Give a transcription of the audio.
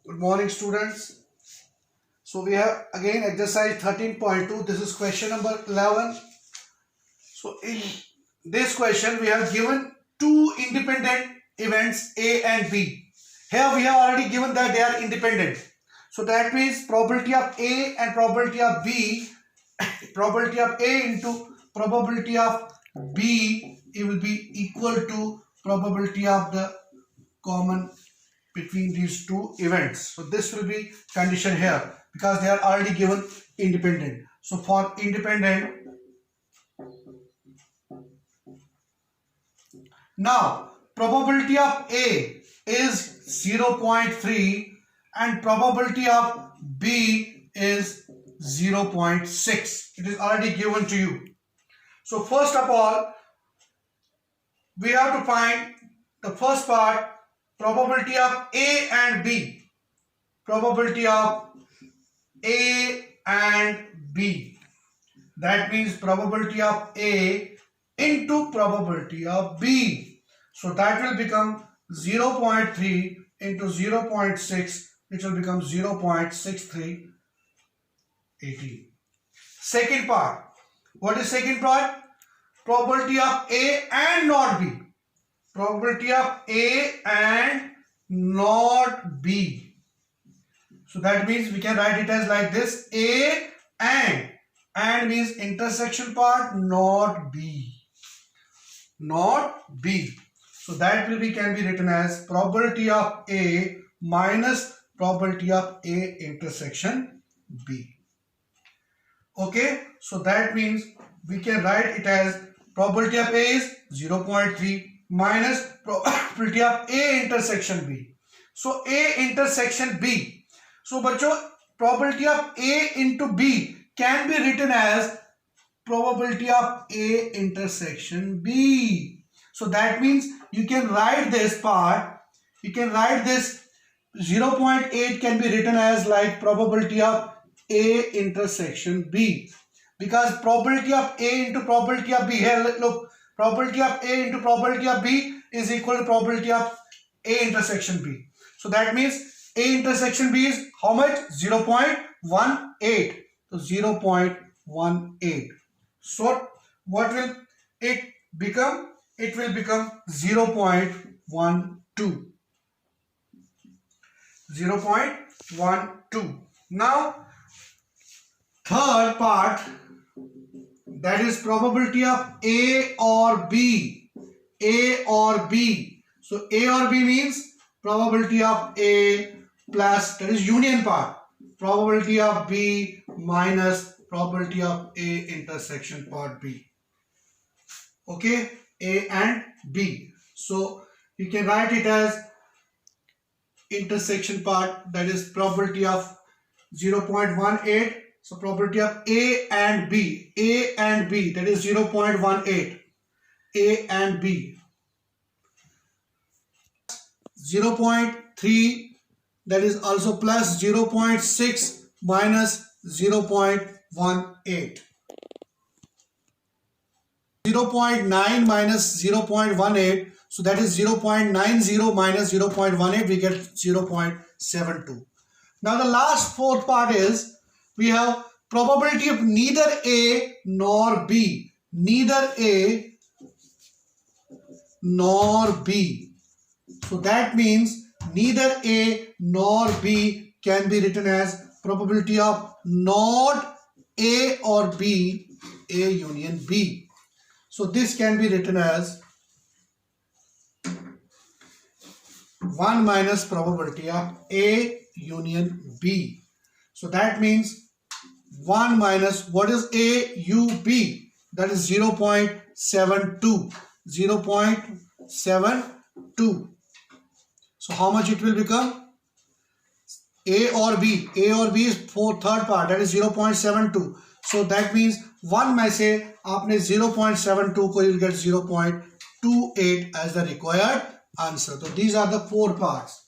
Good morning, students. So we have again exercise 13.2. This is question number 11. So in this question we have given two independent events A and B. Here we have already given that they are independent. So that means probability of A and probability of B, probability of A into probability of B, it will be equal to probability of the common between these two events. So this will be condition here because they are already given independent. So for independent, now probability of A is 0.3 and probability of B is 0.6. It is already given to you. So first of all, we have to find the first part, probability of A and B. Probability of A and B. That means probability of A into probability of B. So that will become 0.3 into 0.6, which will become 0.6380. Second part. What is second part? Probability of A and not B. Probability of A and not B. So that means we can write it as like this: A and means intersection part, not B. Not B. So that will be can be written as probability of A minus probability of A intersection B. Okay, so that means we can write it as probability of A is 0.3 minus probability of A intersection B. So A intersection B. So बच्चों, probability of A into B can be written as probability of A intersection B. So that means you can write this part, you can write this 0.8 can be written as like probability of A intersection B, because probability of A into probability of B, here look, probability of A into probability of B is equal to probability of A intersection B. So that means A intersection B is how much? 0.18. So 0.18. So what will it become? It will become 0.12. 0.12. Now third part, that is probability of A or B. A or B. So A or B means probability of A plus, that is union part, probability of B minus probability of A intersection part B. Okay, A and B. So you can write it as intersection part, that is probability of 0.18. So probability of A and B, that is 0.18, A and B. 0.3, that is also plus 0.6 minus 0.18. 0.9 minus 0.18, so that is 0.90 minus 0.18, we get 0.72. Now the last fourth part is, we have probability of neither A nor B. Neither A nor B. So that means neither A nor B can be written as probability of not A or B, A union B. So this can be written as 1 minus probability of A union B. So that means 1 minus, what is A U B? That is 0.72. 0.72. So how much it will become? A or B? A or B is for third part, that is 0.72. So that means 1 में से आपने 0.72 को, you will get 0.28 as the required answer. So these are the four parts.